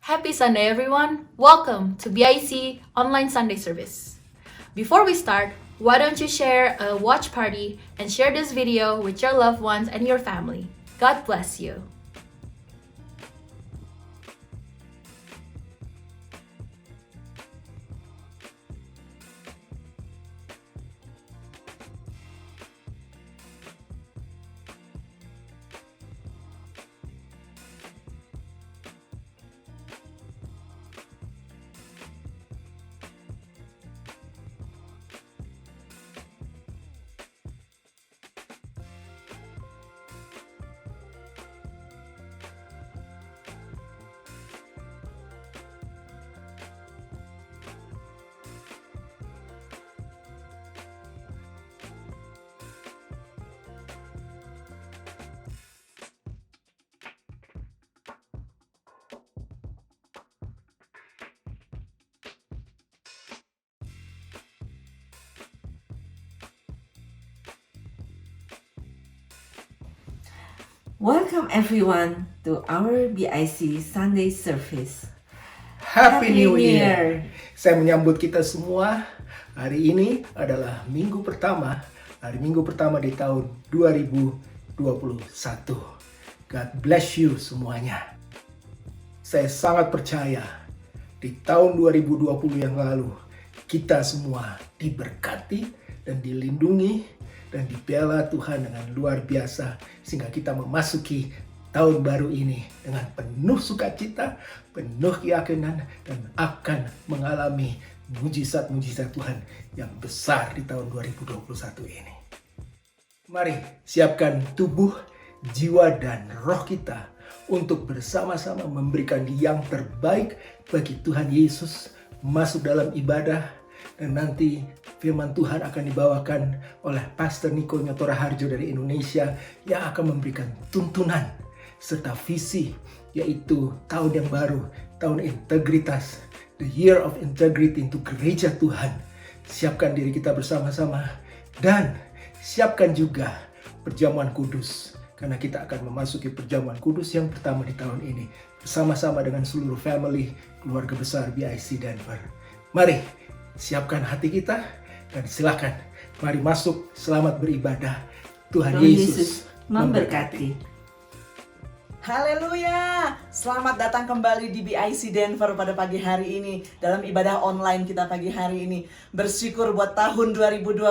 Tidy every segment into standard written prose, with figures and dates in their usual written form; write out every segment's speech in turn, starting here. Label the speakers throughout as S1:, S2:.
S1: Happy Sunday, everyone. Welcome to BIC Online Sunday Service. Before we start, why don't you share a watch party and share this video with your loved ones and your family. God bless you.
S2: Welcome everyone to our BIC Sunday service.
S3: Happy New Year. Saya menyambut kita semua. Hari ini adalah hari minggu pertama di tahun 2021. God bless you semuanya. Saya sangat percaya di tahun 2020 yang lalu kita semua diberkati dan dilindungi dan dibela Tuhan dengan luar biasa sehingga kita memasuki tahun baru ini dengan penuh sukacita, penuh keyakinan dan akan mengalami mujizat-mujizat Tuhan yang besar di tahun 2021 ini. Mari siapkan tubuh, jiwa dan roh kita untuk bersama-sama memberikan yang terbaik bagi Tuhan Yesus, masuk dalam ibadah. Dan nanti firman Tuhan akan dibawakan oleh Pastor Niko Nyotora Harjo dari Indonesia yang akan memberikan tuntunan serta visi, yaitu tahun yang baru, tahun integritas, the year of integrity untuk gereja Tuhan. Siapkan diri kita bersama-sama dan siapkan juga perjamuan kudus, karena kita akan memasuki perjamuan kudus yang pertama di tahun ini bersama-sama dengan seluruh family keluarga besar BIC Denver. Mari siapkan hati kita dan silakan mari masuk, selamat beribadah. Tuhan Yesus memberkati.
S4: Haleluya! Selamat datang kembali di BIC Denver pada pagi hari ini. Dalam ibadah online kita pagi hari ini. Bersyukur buat tahun 2020.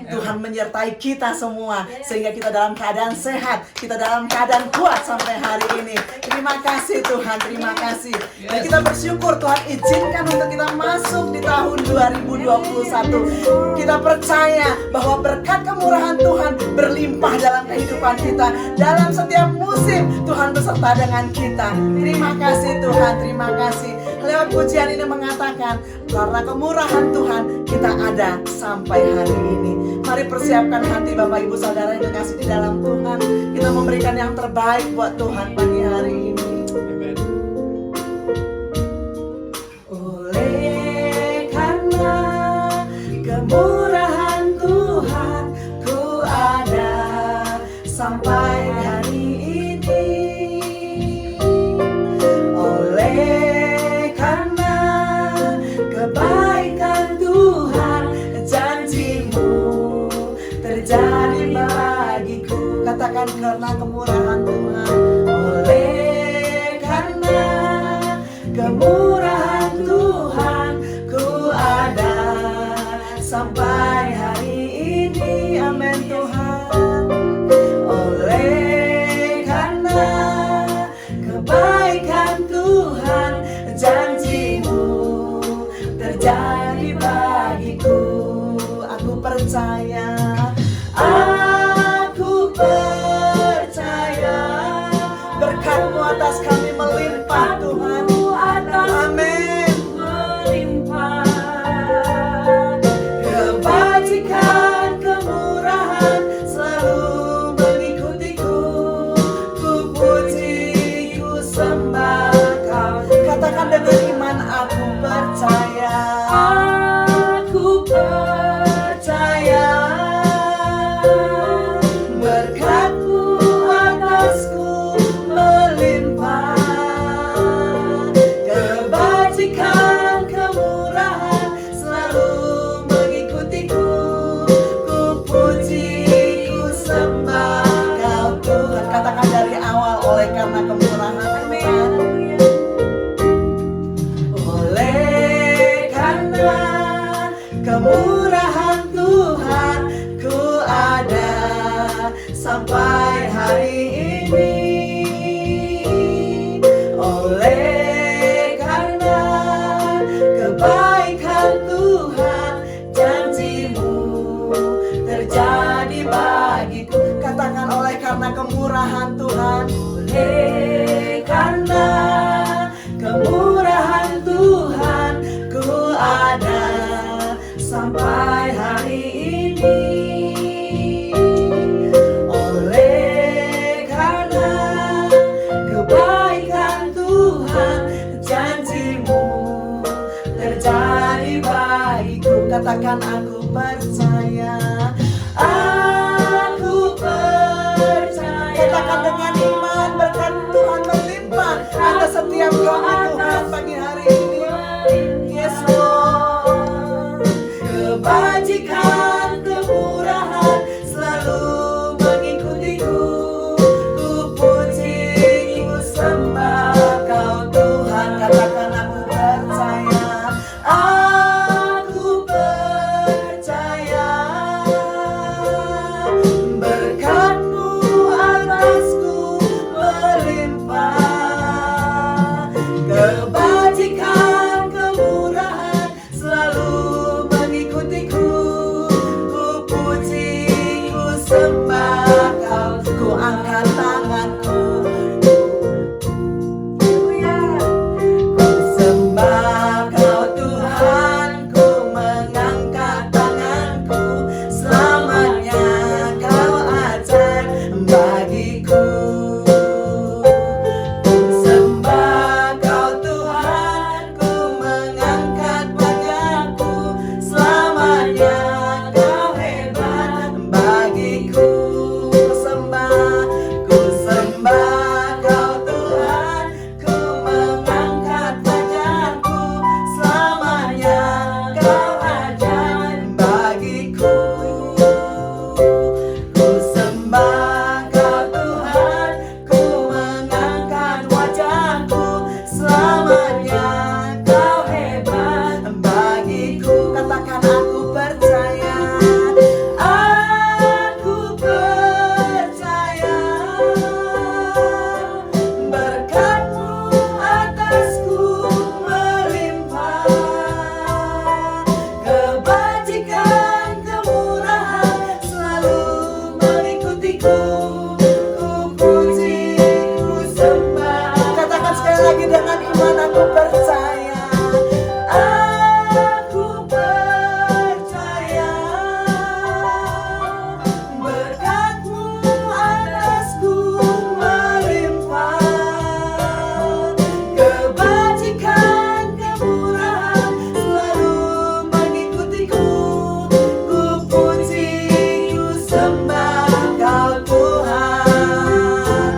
S4: Tuhan menyertai kita semua. Sehingga kita dalam keadaan sehat. Kita dalam keadaan kuat sampai hari ini. Terima kasih Tuhan, terima kasih. Dan kita bersyukur Tuhan izinkan untuk kita masuk di tahun 2021. Kita percaya bahwa berkat kemurahan Tuhan berlimpah dalam kehidupan kita. Dalam setiap musim Tuhan beserta dengan kita. Terima kasih Tuhan, terima kasih. Lewat pujian ini mengatakan, karena kemurahan Tuhan kita ada sampai hari ini. Mari persiapkan hati Bapak Ibu Saudara yang dikasih di dalam Tuhan. Kita memberikan yang terbaik buat Tuhan pagi hari ini. Oleh karena kemurahan Tuhan ku ada sampai hari ini. Oleh karena kebaikan Tuhan, janji-Mu terjadi bagiku. Katakan karena kemurahan Tuhan. Oleh karena kemurahan Tuhan ku ada sampai hari ini. Amin Tuhan. Oleh karena kebaikan Tuhan, janji-Mu terjadi bagiku. Aku percaya, aku percaya berkat-Mu atas kami melimpah Tuhan. Amin. Kebajikan, kemurahan selalu mengikutiku. Ku puji, ku sembah Kau. Katakan dengan iman, aku percaya. Aku percaya berkat-Mu atasku melimpah. kemurahan Tuhan ku ada sampai hari ini. Oleh karena kebaikan Tuhan, janji-Mu terjadi bagiku. Katakan, oleh karena kemurahan Tuhan. Oleh karena kemurahan Tuhan ku ada sampai hari ini. Oleh karena kebaikan Tuhan, janji-Mu terjadi bagiku. Katakan, aku percaya. Aku percaya. Katakan dengan iman, berkat Tuhan melimpah atas setiap kami Tuhan pagi hari ini. Yes Lord. Kebajikan, kemurahan selalu mengikutiku. Ku puji, ku sembah Kau Tuhan. Katakan, aku percaya. Aku percaya. Berkat-Mu atasku melimpah. Kebajikan, kemurahan selalu mengikutiku. Ku puji, ku sembah Kau. Ku angkat tanganku. Ku sembah Kau Tuhan. Ku mengangkat tanganku. Selamanya Kau ajar bagiku. Ku sembah Kau Tuhan. Ku mengangkat wajahku. Selamanya Kau hebat bagiku. Ku sembah Kau Tuhan. Ku mengangkat wajahku. Selamanya Kau ajar bagiku. Ku sembah Kau Tuhan. Ku mengangkat wajahku. Selamanya Kau hebat bagiku. Katakan, aku percaya. Aku percaya. Berkat-Mu atasku melimpah. Kebajikan, kemurahan selalu mengikutiku. Ku puji, ku sembah. Katakan sekali lagi dengan iman, aku percaya. Aku percaya. Berkat-Mu atasku melimpah. Kebajikan, kemurahan selalu mengikutiku. Ku puji, ku sembah Kau Tuhan.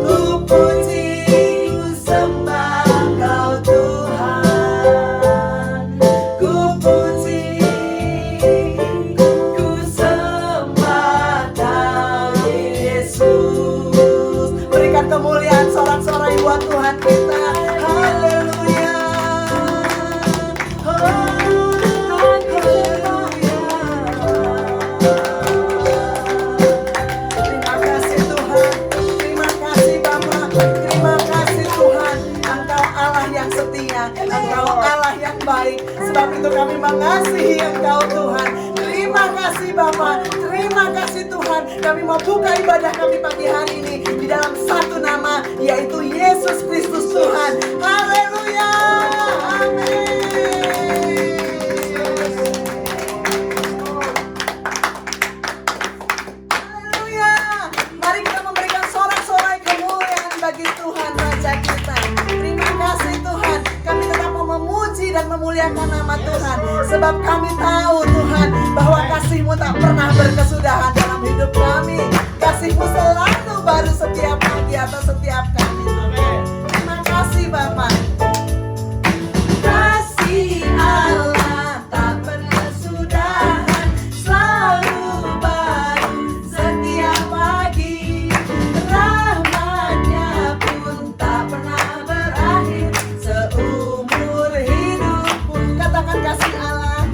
S4: Ku puji, ku sembah Kau Tuhan. Ku puji, ku sembah Kau Yesus. Berikan kemuliaan sorak-sorai buat Tuhan kita. Haleluya. Terima kasih Tuhan. Terima kasih Bapa. Terima kasih Tuhan. Engkau Allah yang setia. Engkau Allah yang baik. Sebab itu kami mengasihi Engkau Tuhan. Terima kasih Bapa. Terima kasih Tuhan. Kami mau buka ibadah kami pagi hari ini di dalam satu nama, yaitu Yesus Kristus Tuhan. Haleluya. Amin. Haleluya. Mari kita memberikan sorak-sorai kemuliaan bagi Tuhan Raja kita. Terima kasih Tuhan. Kami tetap mau memuji dan memuliakan nama Tuhan. Sebab kami tahu Tuhan bahwa kasih-Mu tak pernah berkesudahan dalam hidup kami. Kasih-Mu selalu baru setiap pagi atau setiap kami. Terima kasih Bapak. Kasih Allah tak berkesudahan, selalu baru setiap pagi. Rahmat-Nya pun tak pernah berakhir seumur hidupku. Katakan kasih Allah.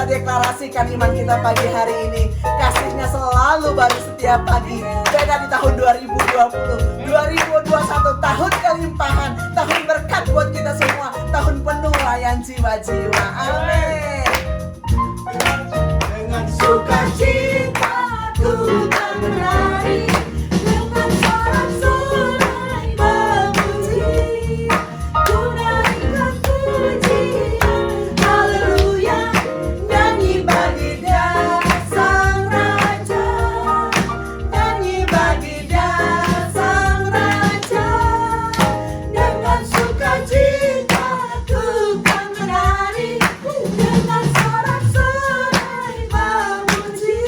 S4: kita deklarasikan iman kita pagi hari ini. Kasih-Nya selalu baru setiap pagi. Beda di tahun 2020, 2021 tahun kelimpahan, tahun berkat buat kita semua, tahun penuh layan jiwa-jiwa. Amin.
S2: Dengan sukacita ku kan menari, dengan sorak-sorai memuji, ku naikkan pujian, haleluya, nyanyi bagi Dia Sang Raja, nyanyi bagi Dia Sang Raja. Dengan sukacita ku kan menari, dengan sorak-sorai memuji,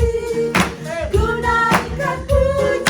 S2: ku naikkan pujian,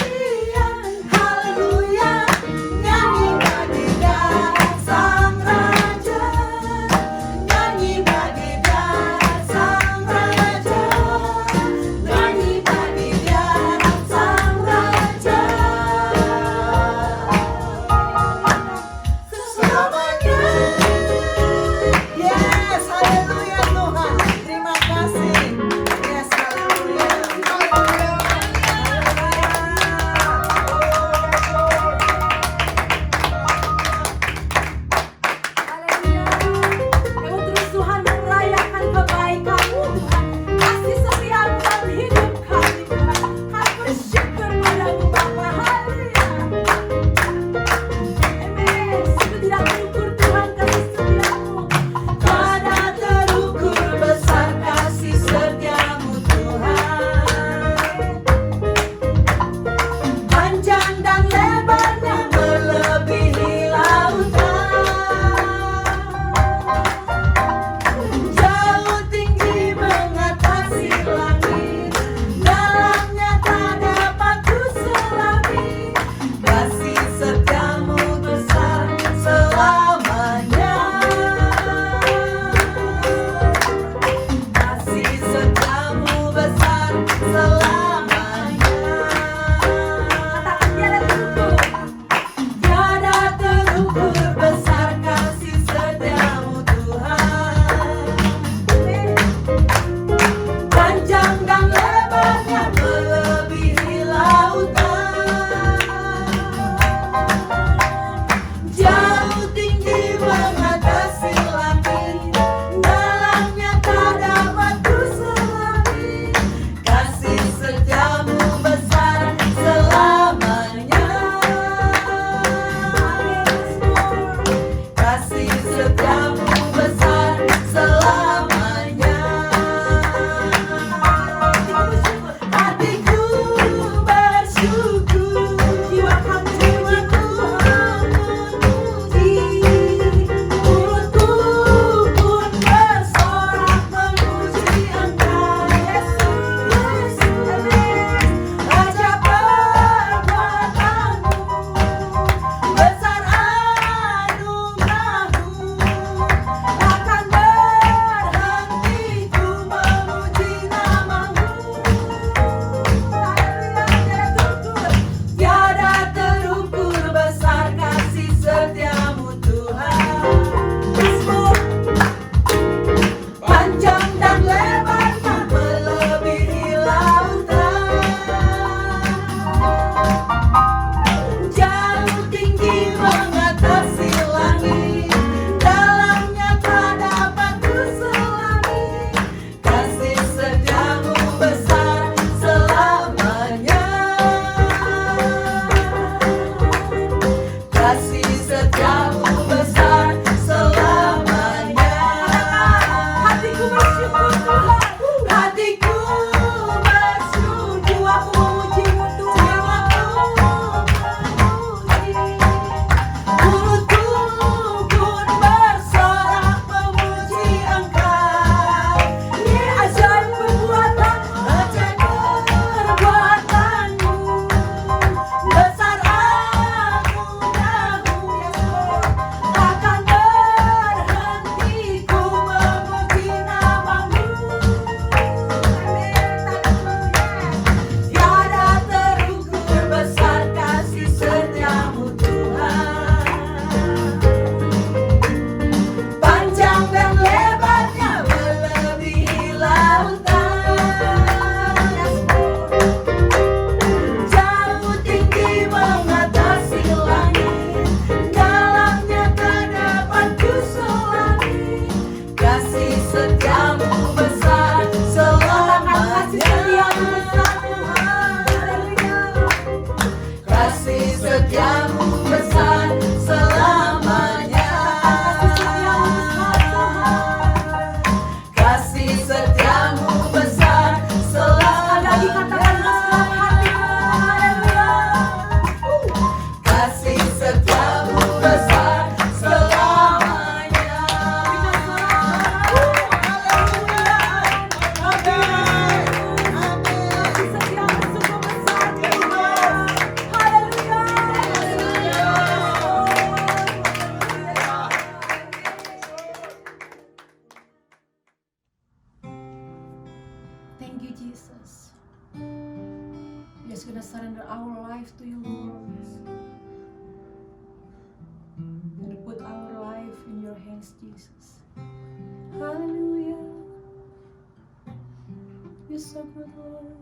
S5: Thank you, Jesus. We're just gonna surrender our life to you, Lord. And put our life in your hands, Jesus. Hallelujah. You're so good, Lord.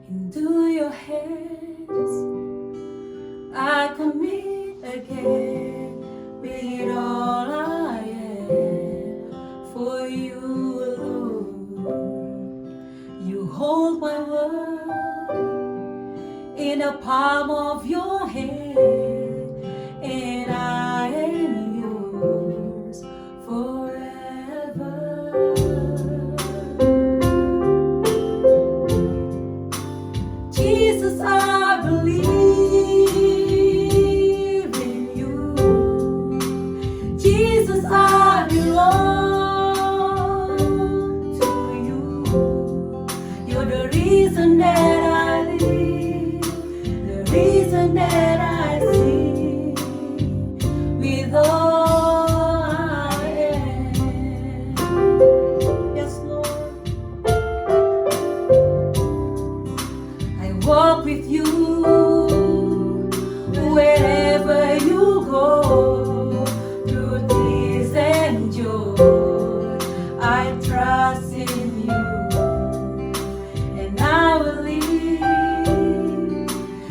S5: Into your hands I commit again with all I am for you alone. You hold my world in the palm of your hand, and I am yours forever. Jesus, I believe in you. Jesus, I belong to you. You're the reason that I live, the reason that I sing with all I am. Yes, Lord. I walk with you wherever you go, through tears and joy. I trust in you, and I will live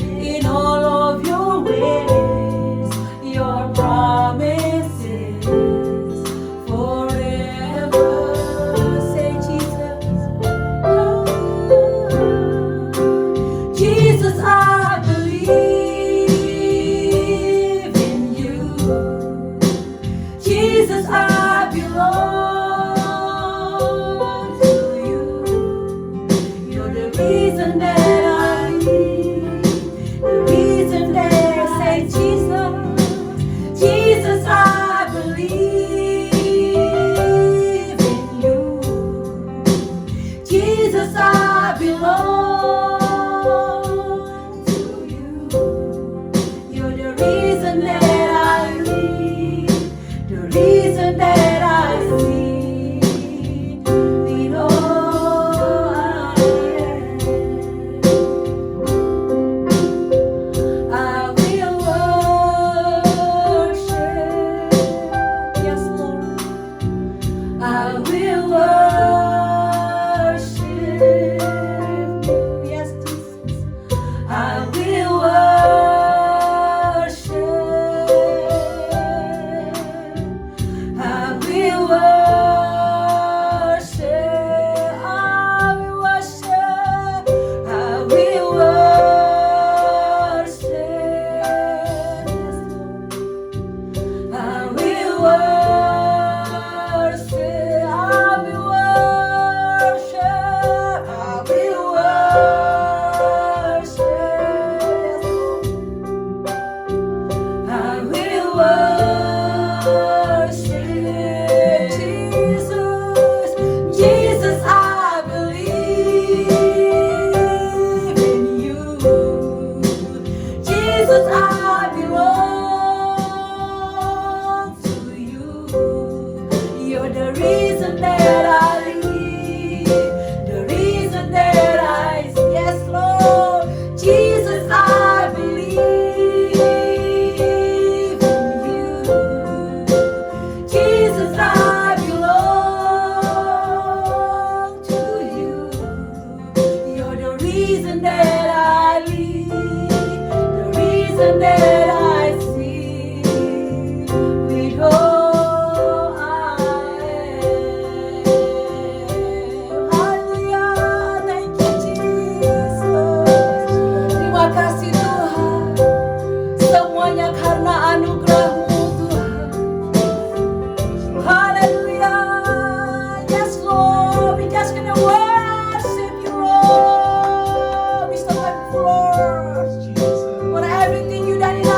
S5: in all of your ways, your promises forever. Say, Jesus. Jesus, I believe in you. Jesus, I belong to you. You're the reason that I live, the reason that I say, Jesus, Jesus, I believe in you. Jesus, I belong to you. You're the reason that I live, the reason that I see with all I am. I will worship, yes, Lord. I will worship you, yes, Jesus. I will worship. I will worship. I will worship. I will worship. I will worship. I will worship. I will worship. I will worship Jesus. Jesus, I believe in you. Jesus, I belong to you. You're the reason that I live, the reason that I yes, Lord. Jesus, I believe in you. Jesus, I belong to you. You're the reason that I live, the reason that I see with all I am. Hallelujah, thank you, Jesus. Terima kasih Tuhan, semuanya karena anugerah-Mu Tuhan. Hallelujah, yes Lord, we just gonna worship you, Lord. We so thankful, Lord, for everything you done in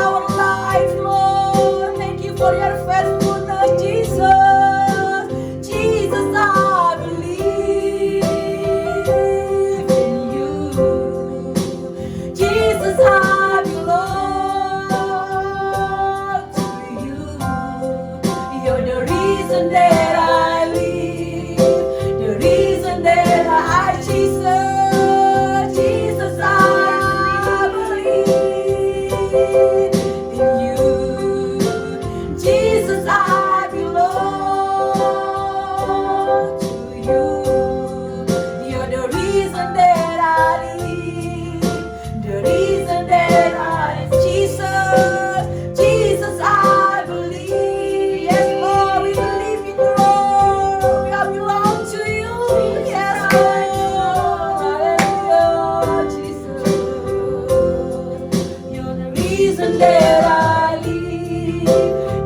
S2: that I live.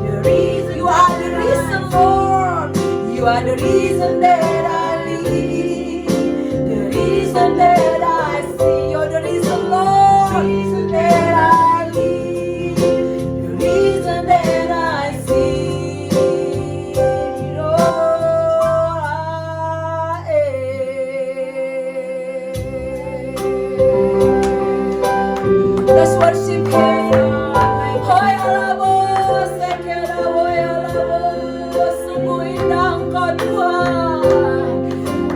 S2: The reason you are the reason, Lord. You are the reason that I live. The reason that I see. You're the reason, Lord. The reason that I live. The reason that I see. Let's worship Him. Hoy alabo, sekera hoy alabo, sungguh indah Engkau Tuhan.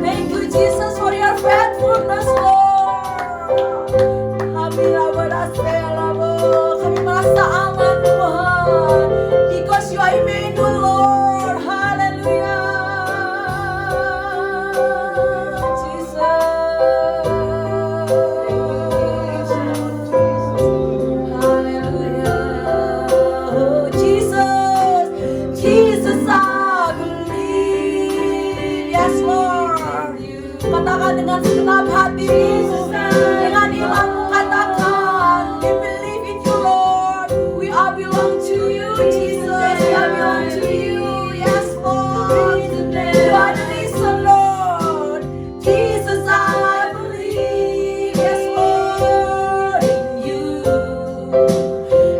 S2: Thank you Jesus for your faithfulness, Lord. Kami berasa alabo, kami merasa aman Tuhan, because you are Emmanuel, Lord. Hallelujah, Jesus. Jesus, I believe. Yes, Lord. Katakan dengan segenap hatimu, dengan imanmu katakan, we believe in you, Lord. We all belong to you, Jesus. We all belong to you. Yes, Lord. You are the reason, Lord. Jesus, I believe. Yes, Lord, in you.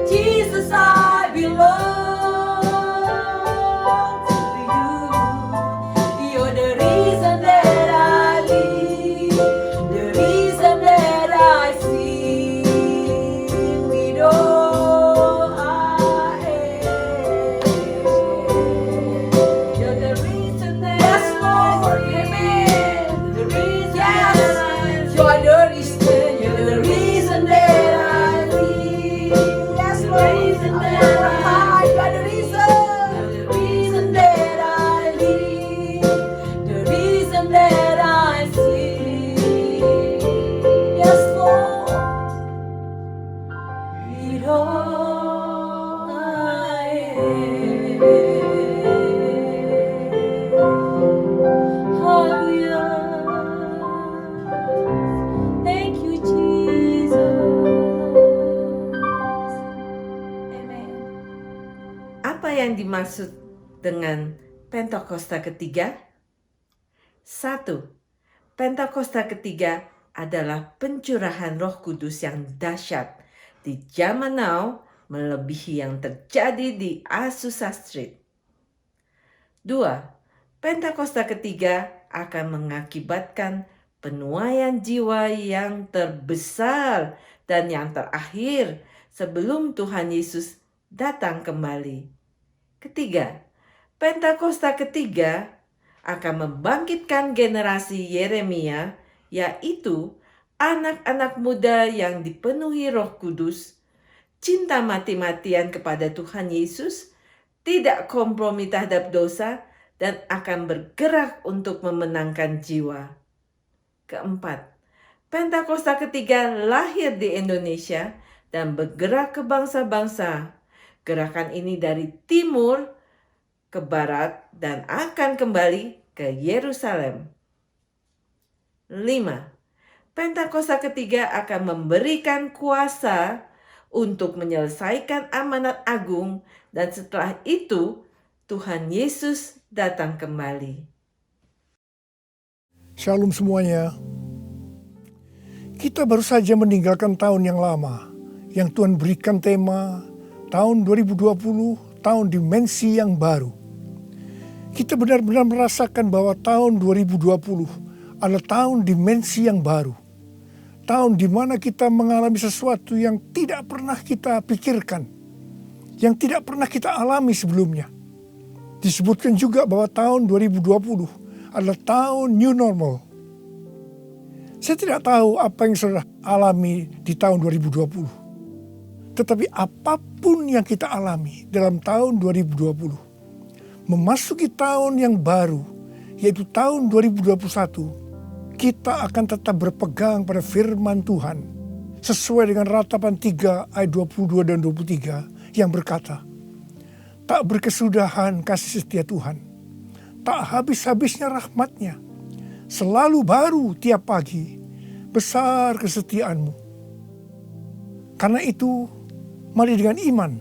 S2: Jesus, I belong to you. You're the reason that I live, the reason that I see. With all I am, you're the reason that yes, Lord, amen. The reason, yes, you're the reason. You're the reason that I live. Yes, Lord, you're the reason. The reason that I live, the reason that I see. Yes, Lord, it all I am. Hallelujah. Thank you, Jesus. Amen.
S6: Apa yang dimaksud dengan Pentakosta ketiga? 1. Pentakosta ketiga adalah pencurahan Roh Kudus yang dahsyat di zaman now melebihi yang terjadi di Azusa Street. 2. Pentakosta ketiga akan mengakibatkan penuaian jiwa yang terbesar dan yang terakhir sebelum Tuhan Yesus datang kembali. Ketiga, Pentakosta ketiga akan membangkitkan generasi Yeremia, yaitu anak-anak muda yang dipenuhi Roh Kudus, cinta mati-matian kepada Tuhan Yesus, tidak kompromi terhadap dosa, dan akan bergerak untuk memenangkan jiwa. Keempat, Pentakosta ketiga lahir di Indonesia dan bergerak ke bangsa-bangsa. Gerakan ini dari timur ke barat dan akan kembali ke Yerusalem. 5. Pentakosta ketiga akan memberikan kuasa untuk menyelesaikan amanat agung, dan setelah itu Tuhan Yesus datang kembali.
S7: Shalom semuanya. Kita baru saja meninggalkan tahun yang lama, yang Tuhan berikan tema tahun 2020, tahun dimensi yang baru. Kita benar-benar merasakan bahwa tahun 2020 adalah tahun dimensi yang baru. Tahun di mana kita mengalami sesuatu yang tidak pernah kita pikirkan, yang tidak pernah kita alami sebelumnya. Disebutkan juga bahwa tahun 2020 adalah tahun new normal. Saya tidak tahu apa yang sudah alami di tahun 2020. Tetapi apapun yang kita alami dalam tahun 2020, memasuki tahun yang baru, yaitu tahun 2021, kita akan tetap berpegang pada firman Tuhan, sesuai dengan Ratapan 3 ayat 22 dan 23 yang berkata, tak berkesudahan kasih setia Tuhan, tak habis-habisnya rahmat-Nya, selalu baru tiap pagi, besar kesetiaanmu. Karena itu, Mari dengan iman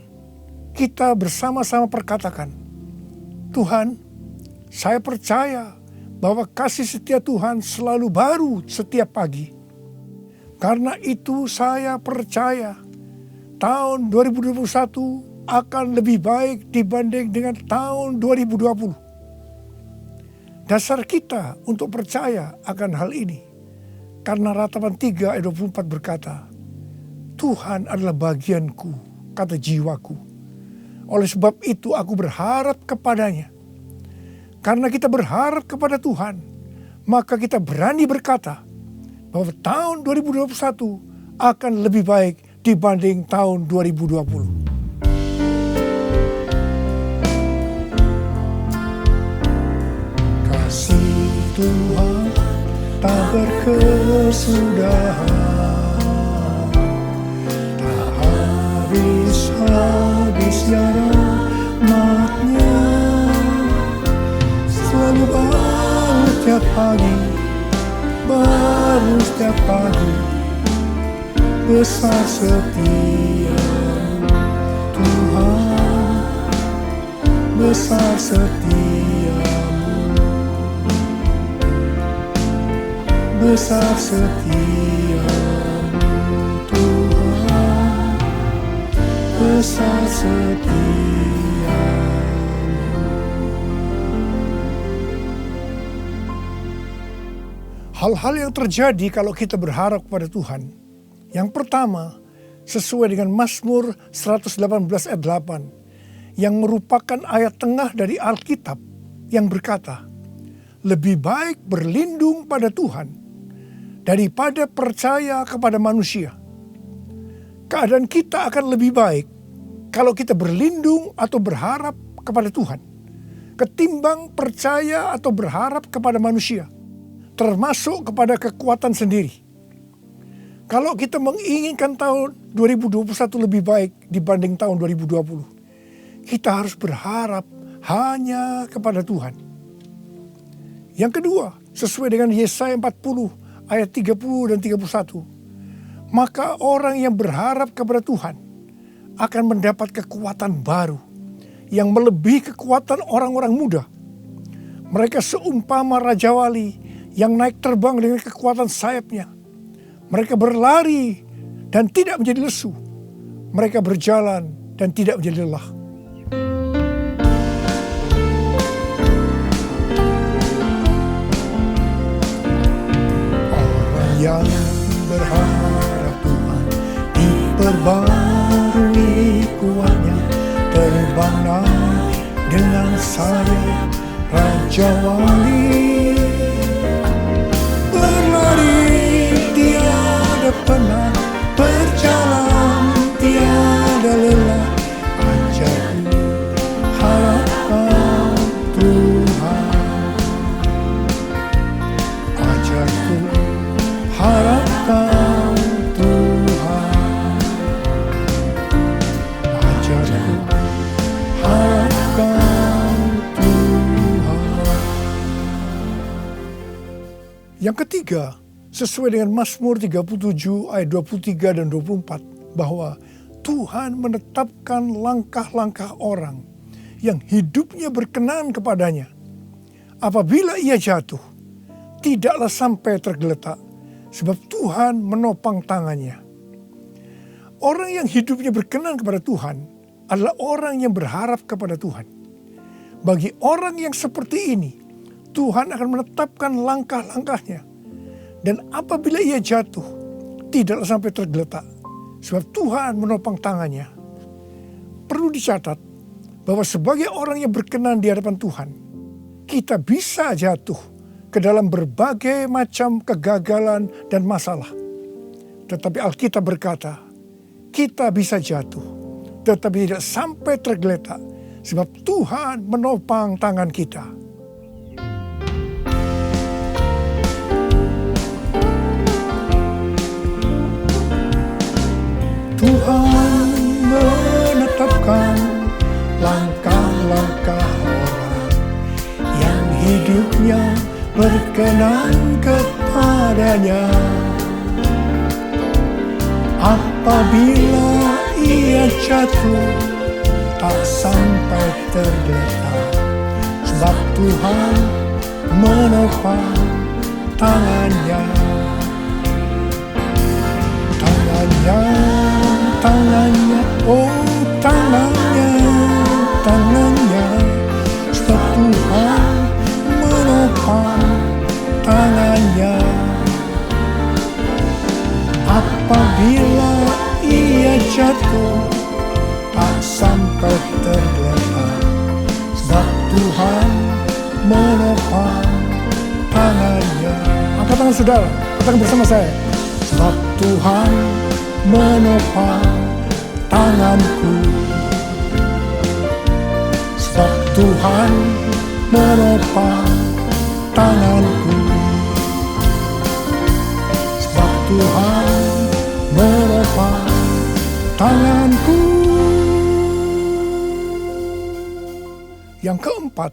S7: kita bersama-sama perkatakan, Tuhan, saya percaya bahwa kasih setia Tuhan selalu baru setiap pagi. Karena itu saya percaya tahun 2021 akan lebih baik dibanding dengan tahun 2020. Dasar kita untuk percaya akan hal ini karena Ratapan 3 ayat 24 berkata, Tuhan adalah bagianku, kata jiwaku. Oleh sebab itu aku berharap kepadanya. Karena kita berharap kepada Tuhan, maka kita berani berkata bahwa tahun 2021 akan lebih baik dibanding tahun 2020. Kasih Tuhan tak berkesudahan, tak habis-habisnya rahmatnya, selalu baru setiap pagi, baru setiap pagi, besar setia Tuhan, besar setiamu, besar setiamu Tuhan, besar setiamu. Hal-hal yang terjadi kalau kita berharap kepada Tuhan. Yang pertama, sesuai dengan Mazmur 118 ayat 8, yang merupakan ayat tengah dari Alkitab yang berkata, lebih baik berlindung pada Tuhan daripada percaya kepada manusia. Keadaan kita akan lebih baik kalau kita berlindung atau berharap kepada Tuhan, ketimbang percaya atau berharap kepada manusia, termasuk kepada kekuatan sendiri. Kalau kita menginginkan tahun 2021 lebih baik dibanding tahun 2020, kita harus berharap hanya kepada Tuhan. Yang kedua, sesuai dengan Yesaya 40 ayat 30 dan 31, maka orang yang berharap kepada Tuhan akan mendapat kekuatan baru yang melebihi kekuatan orang-orang muda. Mereka seumpama Raja Wali yang naik terbang dengan kekuatan sayapnya. Mereka berlari dan tidak menjadi lesu. Mereka berjalan dan tidak menjadi lelah. Orang yang berharap Tuhan diperbarui kuatnya, terbang naik dengan sayap Raja Wali. Pernah berjalan tiada lelah, ajarku harapkan Tuhan, ajarku harapkan Tuhan, ajarku harapkan Tuhan. Yang ketiga, sesuai dengan Mazmur 37 ayat 23 dan 24, bahwa Tuhan menetapkan langkah-langkah orang yang hidupnya berkenan kepadanya. Apabila ia jatuh, tidaklah sampai tergeletak, sebab Tuhan menopang tangannya. Orang yang hidupnya berkenan kepada Tuhan adalah orang yang berharap kepada Tuhan. Bagi orang yang seperti ini, Tuhan akan menetapkan langkah-langkahnya. Dan apabila ia jatuh, tidaklah sampai tergeletak, sebab Tuhan menopang tangannya. Perlu dicatat bahwa sebagai orang yang berkenan di hadapan Tuhan, kita bisa jatuh ke dalam berbagai macam kegagalan dan masalah. Tetapi Alkitab berkata, kita bisa jatuh, tetapi tidak sampai tergeletak, sebab Tuhan menopang tangan kita. Tuhan menetapkan langkah-langkah orang yang hidupnya berkenan kepadanya. Apabila ia jatuh tak sampai tergeletak, sebab Tuhan menopang tangannya. Tangannya, oh tangannya, sebab Tuhan menopang tangannya. Apabila ia jatuh tak sampai tergeletak, sebab Tuhan menopang tangannya. Angkat tangan saudara, katakan bersama saya. Sebab Tuhan menopang tanganku. Sebab Tuhan menopang tanganku. Sebab Tuhan menopang tanganku. Yang keempat,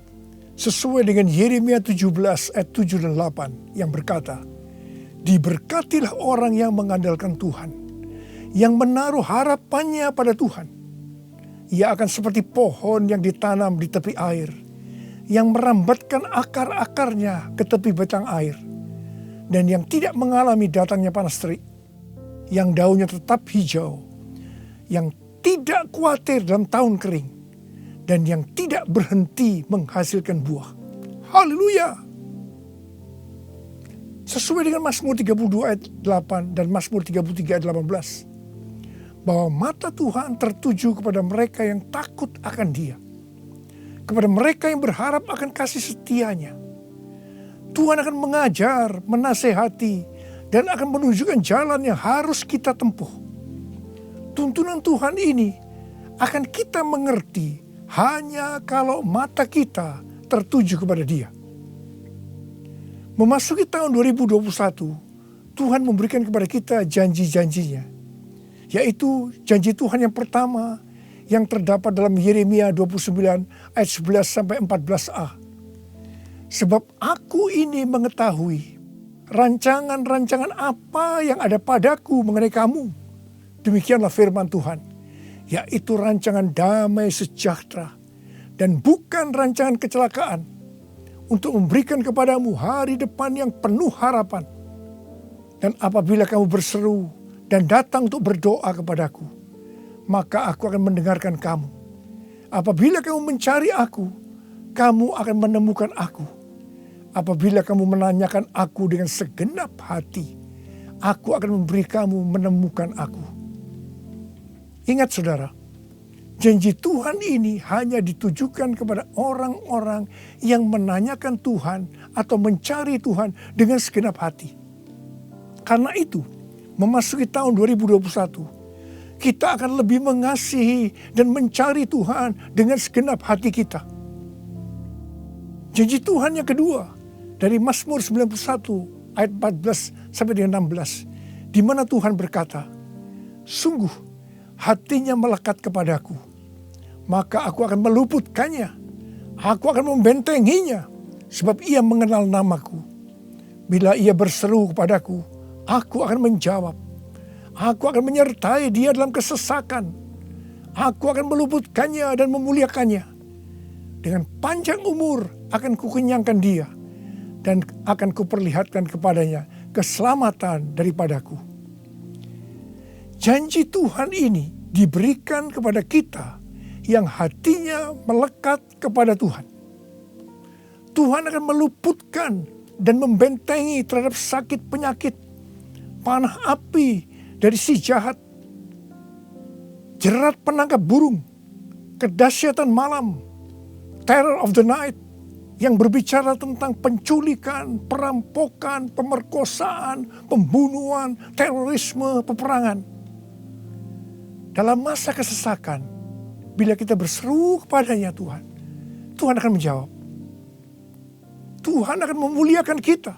S7: sesuai dengan Yeremia 17 ayat 7 dan 8 yang berkata, diberkatilah orang yang mengandalkan Tuhan, yang menaruh harapannya pada Tuhan. Ia akan seperti pohon yang ditanam di tepi air, yang merambatkan akar-akarnya ke tepi batang air, dan yang tidak mengalami datangnya panas terik, yang daunnya tetap hijau, yang tidak khawatir dalam tahun kering, dan yang tidak berhenti menghasilkan buah. Haleluya! Sesuai dengan Mazmur 32 ayat 8 dan Mazmur 33 ayat 18. Bahwa mata Tuhan tertuju kepada mereka yang takut akan Dia. Kepada mereka yang berharap akan kasih setianya. Tuhan akan mengajar, menasehati, dan akan menunjukkan jalan yang harus kita tempuh. Tuntunan Tuhan ini akan kita mengerti hanya kalau mata kita tertuju kepada Dia. Memasuki tahun 2021, Tuhan memberikan kepada kita janji-janjinya. Yaitu janji Tuhan yang pertama yang terdapat dalam Yeremia 29 ayat 11 sampai 14a. Sebab aku ini mengetahui rancangan-rancangan apa yang ada padaku mengenai kamu. Demikianlah firman Tuhan. Yaitu rancangan damai sejahtera dan bukan rancangan kecelakaan, untuk memberikan kepadamu hari depan yang penuh harapan. Dan apabila kamu berseru dan datang untuk berdoa kepadaku, maka aku akan mendengarkan kamu. Apabila kamu mencari aku, kamu akan menemukan aku. Apabila kamu menanyakan aku dengan segenap hati, aku akan memberi kamu menemukan aku. Ingat saudara, janji Tuhan ini hanya ditujukan kepada orang-orang yang menanyakan Tuhan atau mencari Tuhan dengan segenap hati. Karena itu, memasuki tahun 2021, kita akan lebih mengasihi dan mencari Tuhan dengan segenap hati kita. Janji Tuhan yang kedua dari Mazmur 91 ayat 14 sampai dengan 16, di mana Tuhan berkata, sungguh hatinya melekat kepadaku, maka aku akan meluputkannya. Aku akan membentenginya, sebab ia mengenal namaku. Bila ia berseru kepadaku, aku akan menjawab. Aku akan menyertai dia dalam kesesakan. Aku akan meluputkannya dan memuliakannya. Dengan panjang umur akan kukenyangkan dia, dan akan kuperlihatkan kepadanya keselamatan daripadaku. Janji Tuhan ini diberikan kepada kita yang hatinya melekat kepada Tuhan. Tuhan akan meluputkan dan membentengi terhadap sakit penyakit, panah api dari si jahat, jerat penangkap burung, kedahsyatan malam, terror of the night, yang berbicara tentang penculikan, perampokan, pemerkosaan, pembunuhan, terorisme, peperangan. Dalam masa kesesakan, bila kita berseru kepadanya Tuhan, Tuhan akan menjawab. Tuhan akan memuliakan kita.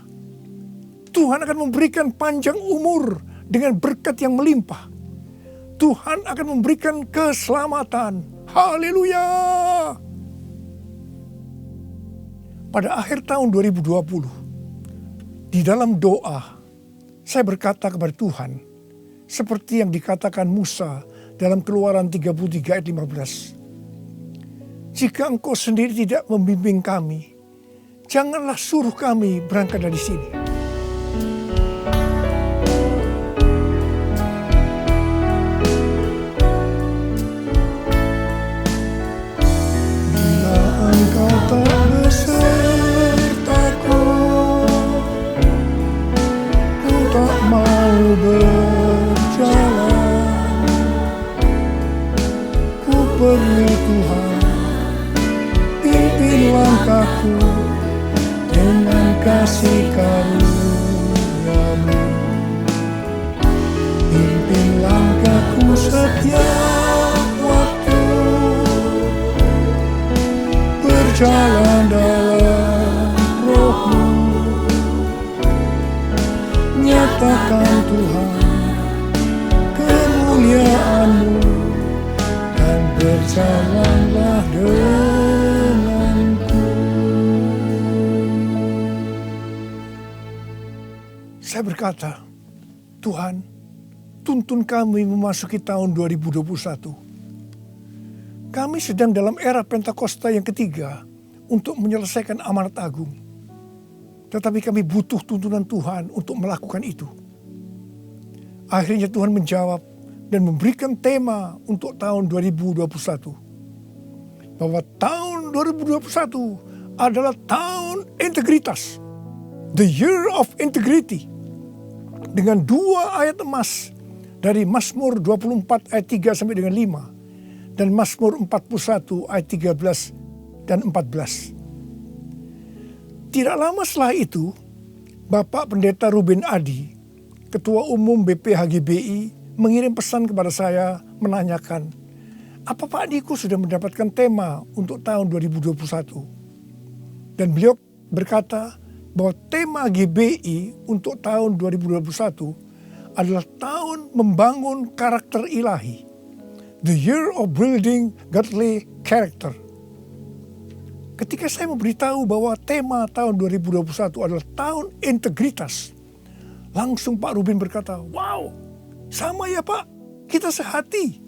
S7: Tuhan akan memberikan panjang umur dengan berkat yang melimpah. Tuhan akan memberikan keselamatan. Haleluya! Pada akhir tahun 2020, di dalam doa, saya berkata kepada Tuhan, seperti yang dikatakan Musa dalam Keluaran 33 ayat 15. Jika engkau sendiri tidak membimbing kami, janganlah suruh kami berangkat dari sini. Bila engkau tak besertaku, ku tak mau berjalan. Ku perlu Tuhan, pimpin langkahku dengan kasih karunia-Mu. Pimpin langkahku setiap waktu, berjalan dalam Roh-Mu. Nyatakan Tuhan kemuliaan-Mu dan berjalanlah denganku. Saya berkata, Tuhan, tuntun kami memasuki tahun 2021. Kami sedang dalam era Pentakosta yang ketiga untuk menyelesaikan amanat agung. Tetapi kami butuh tuntunan Tuhan untuk melakukan itu. Akhirnya Tuhan menjawab dan memberikan tema untuk tahun 2021. Bahwa tahun 2021 adalah tahun integritas. The year of integrity. Dengan 2 ayat emas dari Mazmur 24 ayat 3 sampai dengan 5. Dan Mazmur 41 ayat 13 dan 14. Tidak lama setelah itu, Bapak Pendeta Ruben Adi, Ketua Umum BPHGBI, mengirim pesan kepada saya menanyakan, apa Pak Niko sudah mendapatkan tema untuk tahun 2021? Dan beliau berkata bahwa tema GBI untuk tahun 2021 adalah tahun membangun karakter ilahi. The year of building godly character. Ketika saya memberitahu bahwa tema tahun 2021 adalah tahun integritas, langsung Pak Ruben berkata, wow, sama ya Pak, kita sehati.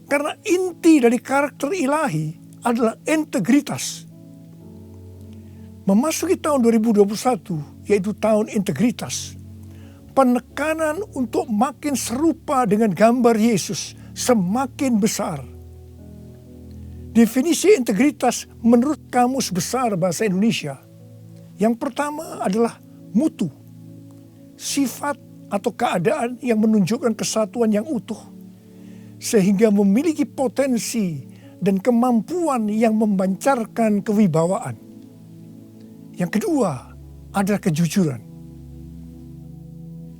S7: Karena inti dari karakter ilahi adalah integritas. Memasuki tahun 2021, yaitu tahun integritas, penekanan untuk makin serupa dengan gambar Yesus semakin besar. Definisi integritas menurut Kamus Besar Bahasa Indonesia, yang pertama adalah mutu, sifat atau keadaan yang menunjukkan kesatuan yang utuh, sehingga memiliki potensi dan kemampuan yang memancarkan kewibawaan. Yang kedua adalah kejujuran.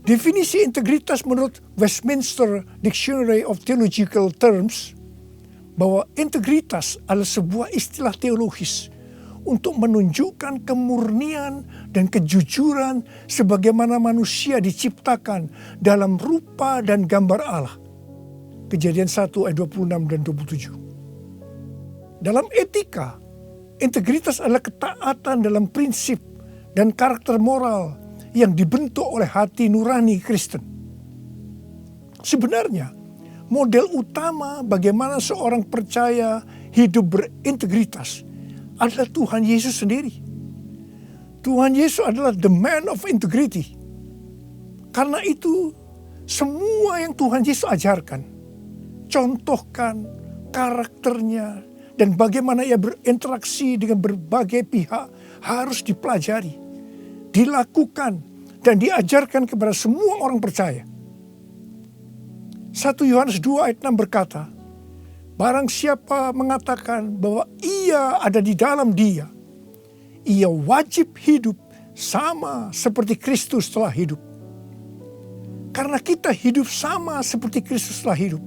S7: Definisi integritas menurut Westminster Dictionary of Theological Terms, bahwa integritas adalah sebuah istilah teologis untuk menunjukkan kemurnian dan kejujuran sebagaimana manusia diciptakan dalam rupa dan gambar Allah. Kejadian 1 ayat 26 dan 27. Dalam etika, integritas adalah ketaatan dalam prinsip dan karakter moral yang dibentuk oleh hati nurani Kristen. Sebenarnya, model utama bagaimana seorang percaya hidup berintegritas adalah Tuhan Yesus sendiri. Tuhan Yesus adalah the man of integrity. Karena itu, semua yang Tuhan Yesus ajarkan, contohkan karakternya, dan bagaimana ia berinteraksi dengan berbagai pihak harus dipelajari, dilakukan, dan diajarkan kepada semua orang percaya. 1 Yohanes 2 ayat 6 berkata, barang siapa mengatakan bahwa ia ada di dalam dia, ia wajib hidup sama seperti Kristus telah hidup. Karena kita hidup sama seperti Kristus telah hidup,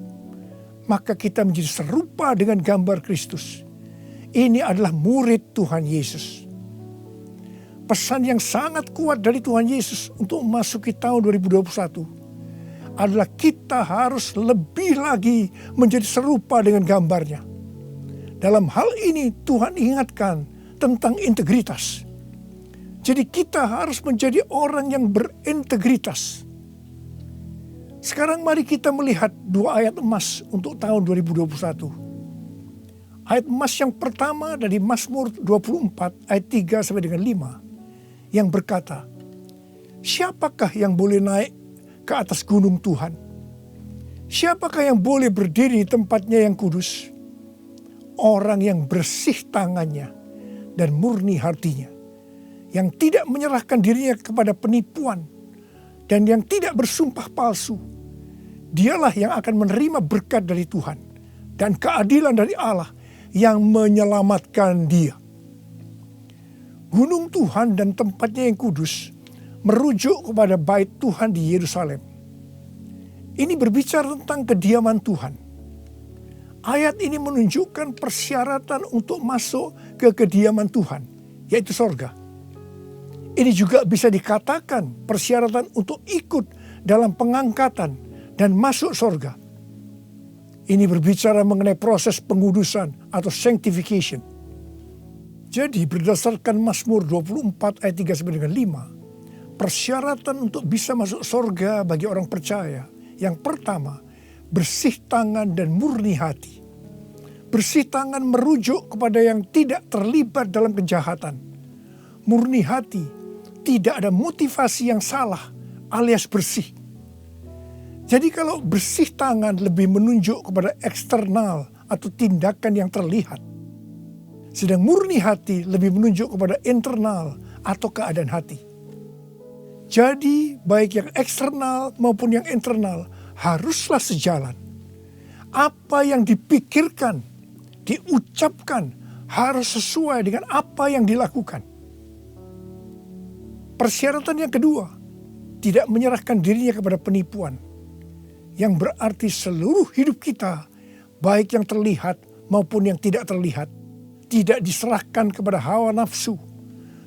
S7: maka kita menjadi serupa dengan gambar Kristus. Ini adalah murid Tuhan Yesus. Pesan yang sangat kuat dari Tuhan Yesus untuk memasuki tahun 2021 adalah kita harus lebih lagi menjadi serupa dengan gambarnya. Dalam hal ini Tuhan ingatkan tentang integritas. Jadi kita harus menjadi orang yang berintegritas. Sekarang mari kita melihat dua ayat emas untuk tahun 2021. Ayat emas yang pertama dari Mazmur 24 ayat 3 sampai dengan 5 yang berkata, siapakah yang boleh naik ke atas gunung Tuhan? Siapakah yang boleh berdiri di tempatnya yang kudus? Orang yang bersih tangannya dan murni hatinya, yang tidak menyerahkan dirinya kepada penipuan dan yang tidak bersumpah palsu. Dialah yang akan menerima berkat dari Tuhan dan keadilan dari Allah yang menyelamatkan dia. Gunung Tuhan dan tempatnya yang kudus merujuk kepada bait Tuhan di Yerusalem. Ini berbicara tentang kediaman Tuhan. Ayat ini menunjukkan persyaratan untuk masuk ke kediaman Tuhan, yaitu sorga. Ini juga bisa dikatakan persyaratan untuk ikut dalam pengangkatan dan masuk sorga. Ini berbicara mengenai proses pengudusan atau sanctification. Jadi berdasarkan Mazmur 24 ayat 3 sampai dengan 5, persyaratan untuk bisa masuk sorga bagi orang percaya, yang pertama, bersih tangan dan murni hati. Bersih tangan merujuk kepada yang tidak terlibat dalam kejahatan. Murni hati, tidak ada motivasi yang salah alias bersih. Jadi kalau bersih tangan lebih menunjuk kepada eksternal atau tindakan yang terlihat. Sedang murni hati lebih menunjuk kepada internal atau keadaan hati. Jadi baik yang eksternal maupun yang internal haruslah sejalan. Apa yang dipikirkan, diucapkan harus sesuai dengan apa yang dilakukan. Persyaratan yang kedua, tidak menyerahkan dirinya kepada penipuan. Yang berarti seluruh hidup kita, baik yang terlihat maupun yang tidak terlihat, tidak diserahkan kepada hawa nafsu,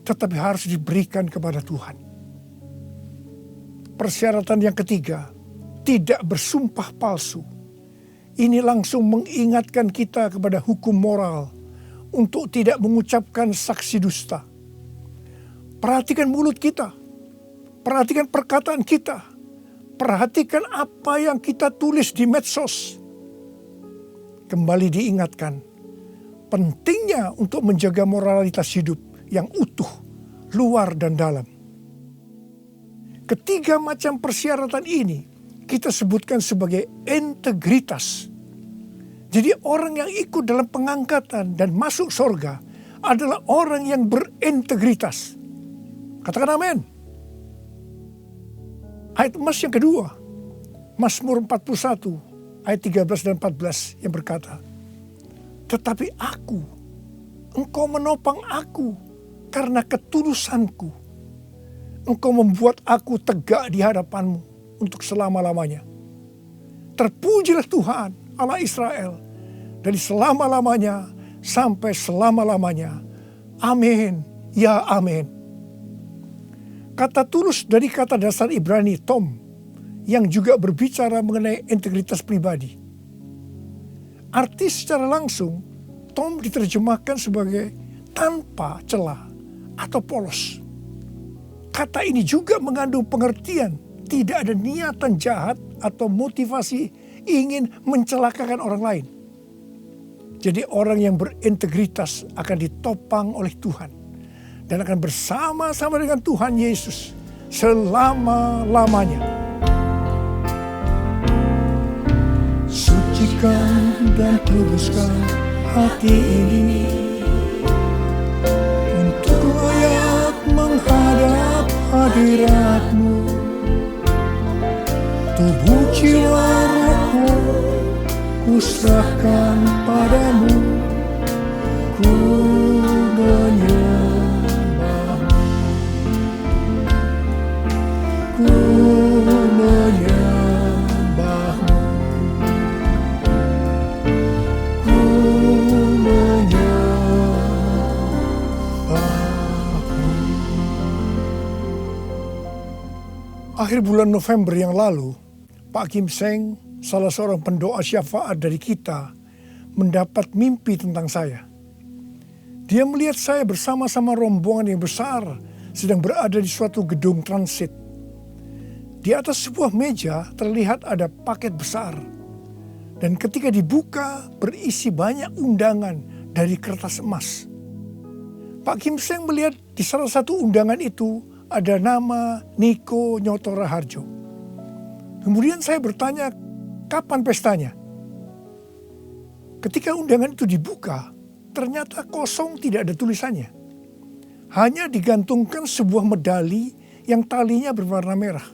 S7: tetapi harus diberikan kepada Tuhan. Persyaratan yang ketiga, tidak bersumpah palsu. Ini langsung mengingatkan kita kepada hukum moral untuk tidak mengucapkan saksi dusta. Perhatikan mulut kita, perhatikan perkataan kita, perhatikan apa yang kita tulis di medsos. Kembali diingatkan, pentingnya untuk menjaga moralitas hidup yang utuh, luar dan dalam. Ketiga macam persyaratan ini kita sebutkan sebagai integritas. Jadi orang yang ikut dalam pengangkatan dan masuk sorga adalah orang yang berintegritas. Katakan amin. Ayat emas yang kedua, Mazmur 41 ayat 13 dan 14 yang berkata, tetapi aku, engkau menopang aku karena ketulusanku. Engkau membuat aku tegak di hadapanmu untuk selama-lamanya. Terpujilah Tuhan Allah Israel dari selama-lamanya sampai selama-lamanya. Amin, ya amin. Kata tulus dari kata dasar Ibrani tom, yang juga berbicara mengenai integritas pribadi. Arti secara langsung, tom diterjemahkan sebagai tanpa celah atau polos. Kata ini juga mengandung pengertian tidak ada niatan jahat atau motivasi ingin mencelakakan orang lain. Jadi orang yang berintegritas akan ditopang oleh Tuhan dan akan bersama-sama dengan Tuhan Yesus selama-lamanya. Sucikan dan kuduskan hati ini untuk layak menghadap hadirat-Mu. Tubuh jiwa rohku kuserahkan padamu, ku menyembah-Mu, ku menyembah-Mu, ku menyembah-Mu. Akhir bulan November yang lalu, Pak Kim Seng, salah seorang pendoa syafaat dari kita, mendapat mimpi tentang saya. Dia melihat saya bersama-sama rombongan yang besar sedang berada di suatu gedung transit. Di atas sebuah meja terlihat ada paket besar. Dan ketika dibuka berisi banyak undangan dari kertas emas. Pak Kim Seng melihat di salah satu undangan itu ada nama Niko Nyoto Raharjo. Kemudian saya bertanya, kapan pestanya? Ketika undangan itu dibuka, ternyata kosong, tidak ada tulisannya. Hanya digantungkan sebuah medali yang talinya berwarna merah.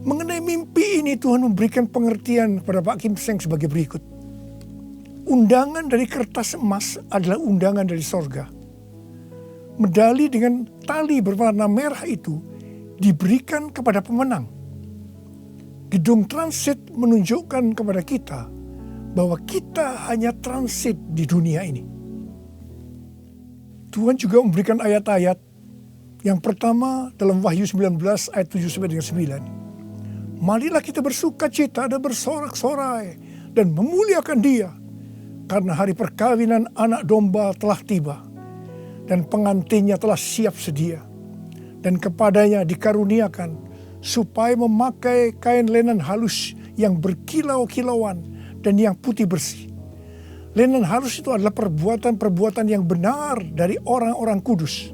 S7: Mengenai mimpi ini Tuhan memberikan pengertian kepada Pak Kim Seng sebagai berikut. Undangan dari kertas emas adalah undangan dari sorga. Medali dengan tali berwarna merah itu diberikan kepada pemenang. Gedung transit menunjukkan kepada kita bahwa kita hanya transit di dunia ini. Tuhan juga memberikan ayat-ayat. Yang pertama dalam Wahyu 19 ayat 7-9. Marilah kita bersuka cita dan bersorak-sorai dan memuliakan Dia, karena hari perkawinan anak domba telah tiba dan pengantinnya telah siap sedia, dan kepadanya dikaruniakan supaya memakai kain lenan halus yang berkilau-kilauan dan yang putih bersih. Lenan halus itu adalah perbuatan-perbuatan yang benar dari orang-orang kudus.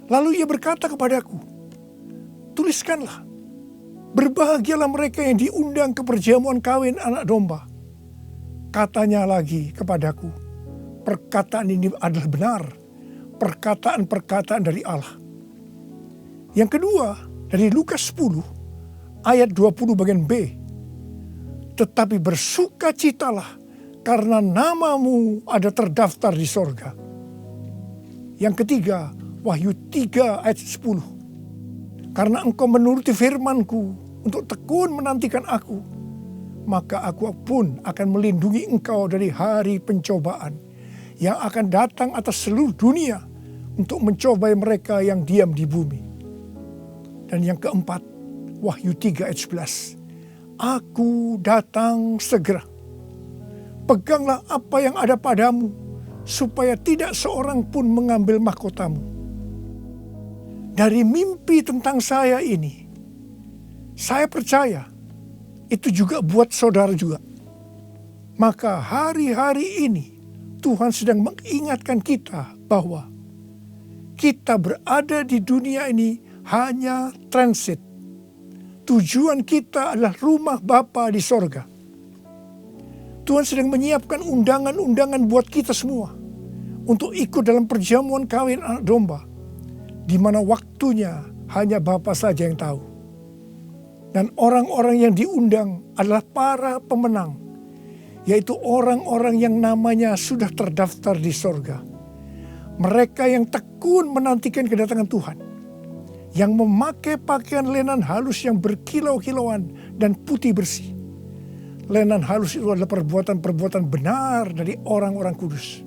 S7: Lalu ia berkata kepadaku, tuliskanlah, berbahagialah mereka yang diundang ke perjamuan kawin anak domba. Katanya lagi kepadaku, perkataan ini adalah benar, perkataan-perkataan dari Allah. Yang kedua, dari Lukas 10, ayat 20 bagian B. Tetapi bersukacitalah karena namamu ada terdaftar di sorga. Yang ketiga, Wahyu 3 ayat 10. Karena engkau menuruti firman-Ku untuk tekun menantikan aku, maka aku pun akan melindungi engkau dari hari pencobaan yang akan datang atas seluruh dunia untuk mencobai mereka yang diam di bumi. Dan yang keempat, Wahyu 3 ayat 11. Aku datang segera. Peganglah apa yang ada padamu, supaya tidak seorang pun mengambil mahkotamu. Dari mimpi tentang saya ini, saya percaya itu juga buat saudara juga. Maka hari-hari ini Tuhan sedang mengingatkan kita bahwa kita berada di dunia ini hanya transit. Tujuan kita adalah rumah Bapa di sorga. Tuhan sedang menyiapkan undangan-undangan buat kita semua untuk ikut dalam perjamuan kawin anak domba, di mana waktunya hanya Bapa saja yang tahu. Dan orang-orang yang diundang adalah para pemenang, yaitu orang-orang yang namanya sudah terdaftar di sorga. Mereka yang tekun menantikan kedatangan Tuhan, yang memakai pakaian lenan halus yang berkilau-kilauan dan putih bersih. Lenan halus itu adalah perbuatan-perbuatan benar dari orang-orang kudus.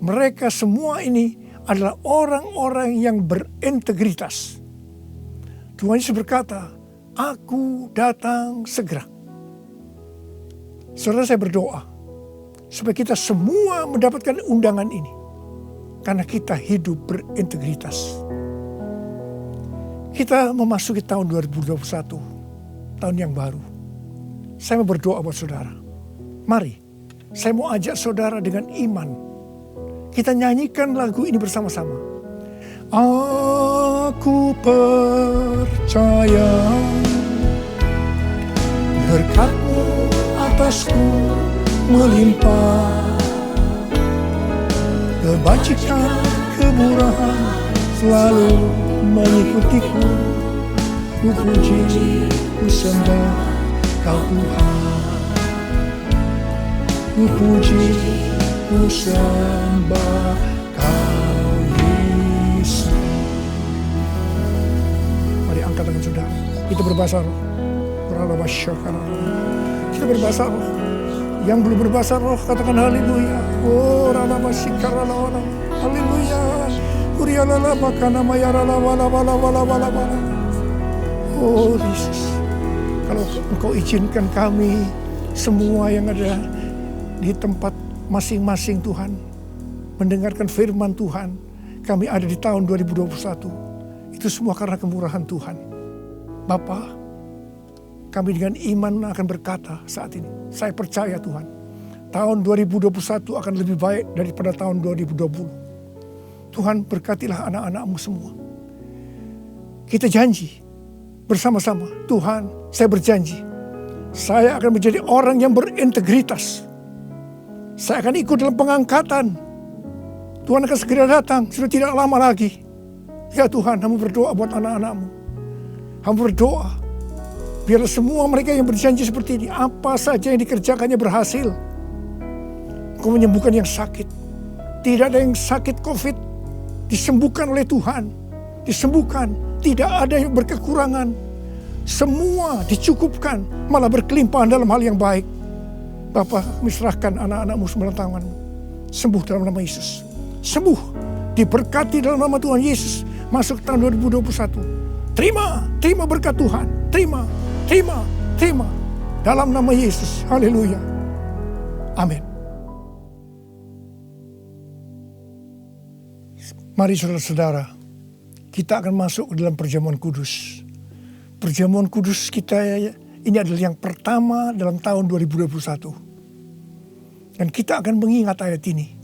S7: Mereka semua ini adalah orang-orang yang berintegritas. Tuhan Yesus berkata, aku datang segera. Saudara, saya berdoa supaya kita semua mendapatkan undangan ini, karena kita hidup berintegritas. Kita memasuki tahun 2021, tahun yang baru. Saya mau berdoa buat saudara. Mari, saya mau ajak saudara dengan iman. Kita nyanyikan lagu ini bersama-sama. Aku percaya berkat-Mu atasku melimpah, kebajikan, kemurahan selalu mengikutiku. Ku puji, ku sembah Kau Tuhan. Ku puji, ku sembah Kau Yesus. Mari angkat tangan saudara. Kita berbahasa roh. Kita berbahasa roh. Yang belum berbahasa roh katakan haleluya. Oh ralabasikaralah. Haleluya. Urialala makana mayarala wala wala wala wala wala. Oh Yesus, kalau Engkau izinkan kami semua yang ada di tempat masing-masing Tuhan mendengarkan firman Tuhan, kami ada di tahun 2021. Itu semua karena kemurahan Tuhan. Bapa, kami dengan iman akan berkata saat ini, saya percaya Tuhan, tahun 2021 akan lebih baik daripada tahun 2020. Tuhan berkatilah anak-anak-Mu semua. Kita janji bersama-sama, Tuhan, saya berjanji, saya akan menjadi orang yang berintegritas. Saya akan ikut dalam pengangkatan. Tuhan akan segera datang, sudah tidak lama lagi. Ya Tuhan, hamba berdoa buat anak-anak-Mu. Hamba berdoa, biarlah semua mereka yang berjanji seperti ini, apa saja yang dikerjakannya berhasil. Engkau menyembuhkan yang sakit. Tidak ada yang sakit COVID, disembuhkan oleh Tuhan. Disembuhkan, tidak ada yang berkekurangan. Semua dicukupkan, malah berkelimpahan dalam hal yang baik. Bapa, kami serahkan anak-anak-Mu semua dalam tangan-Mu. Sembuh dalam nama Yesus. Sembuh, diberkati dalam nama Tuhan Yesus. Masuk tahun 2021. Terima berkat Tuhan. Terima. Dalam nama Yesus. Haleluya. Amin. Mari saudara-saudara, kita akan masuk ke dalam perjamuan kudus. Perjamuan kudus kita ini adalah yang pertama dalam tahun 2021. Dan kita akan mengingat ayat ini.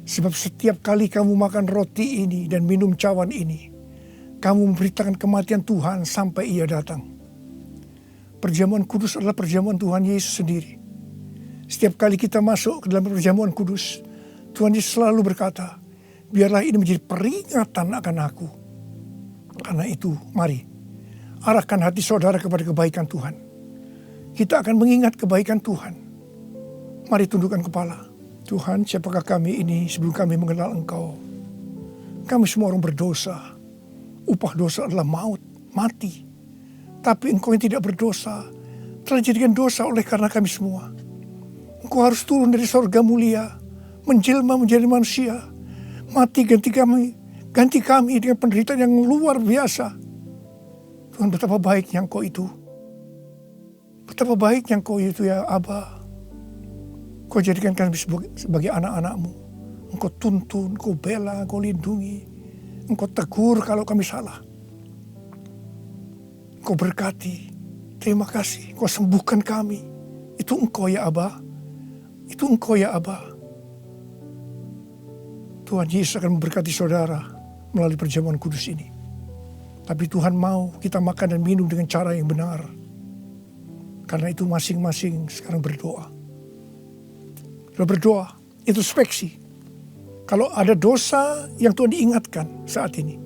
S7: Sebab setiap kali kamu makan roti ini dan minum cawan ini, kamu memberitakan kematian Tuhan sampai Ia datang. Perjamuan kudus adalah perjamuan Tuhan Yesus sendiri. Setiap kali kita masuk ke dalam perjamuan kudus, Tuhan Yesus selalu berkata, biarlah ini menjadi peringatan akan aku. Karena itu, mari arahkan hati saudara kepada kebaikan Tuhan. Kita akan mengingat kebaikan Tuhan. Mari tundukkan kepala. Tuhan, siapakah kami ini sebelum kami mengenal Engkau? Kami semua orang berdosa. Upah dosa adalah maut, mati. Tapi Engkau yang tidak berdosa telah dijadikan dosa oleh karena kami semua. Engkau harus turun dari sorga mulia, menjelma menjadi manusia, mati ganti kami dengan penderitaan yang luar biasa. Tuhan, betapa baiknya Engkau itu. Betapa baiknya Engkau itu ya Aba. Kau jadikan kami sebagai anak-anak-Mu. Engkau tuntun, Engkau bela, Engkau lindungi. Engkau tegur kalau kami salah. Engkau berkati. Terima kasih. Engkau sembuhkan kami. Itu Engkau ya Aba. Itu Engkau ya Aba. Tuhan Yesus akan memberkati saudara melalui perjamuan kudus ini. Tapi Tuhan mau kita makan dan minum dengan cara yang benar. Karena itu masing-masing sekarang berdoa. Berdoa, introspeksi. Kalau ada dosa yang Tuhan diingatkan saat ini,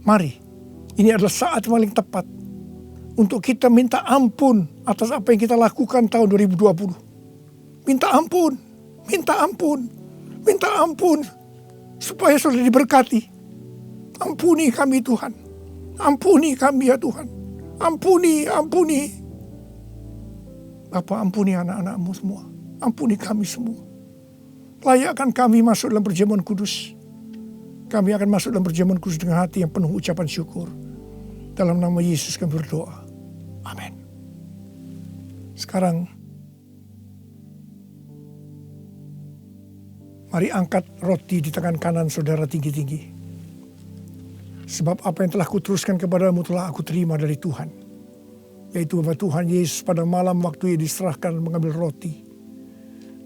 S7: mari, ini adalah saat paling tepat untuk kita minta ampun atas apa yang kita lakukan tahun 2020. Minta ampun, supaya saudara diberkati. Ampuni kami Tuhan, ampuni kami ya Tuhan, ampuni. Bapa, ampuni anak-anak-Mu semua. Ampuni kami semua. Layakkan kami masuk dalam perjamuan kudus. Kami akan masuk dalam perjamuan kudus dengan hati yang penuh ucapan syukur. Dalam nama Yesus kami berdoa. Amin. Sekarang, mari angkat roti di tangan kanan saudara tinggi-tinggi. Sebab apa yang telah kuteruskan kepadamu telah aku terima dari Tuhan. Yaitu bahwa Tuhan Yesus pada malam waktu Ia diserahkan mengambil roti.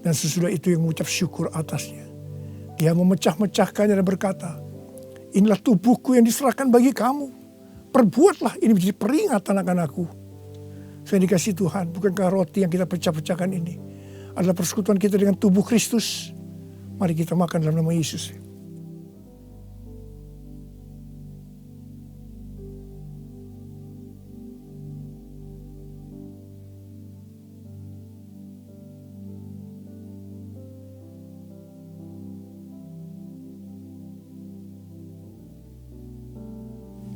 S7: Dan sesudah itu yang mengucap syukur atasnya. Dia memecah-mecahkannya dan berkata, inilah tubuhku yang diserahkan bagi kamu. Perbuatlah ini menjadi peringatan akan aku. Saya dikasih Tuhan, bukankah roti yang kita pecah-pecahkan ini adalah persekutuan kita dengan tubuh Kristus? Mari kita makan dalam nama Yesus.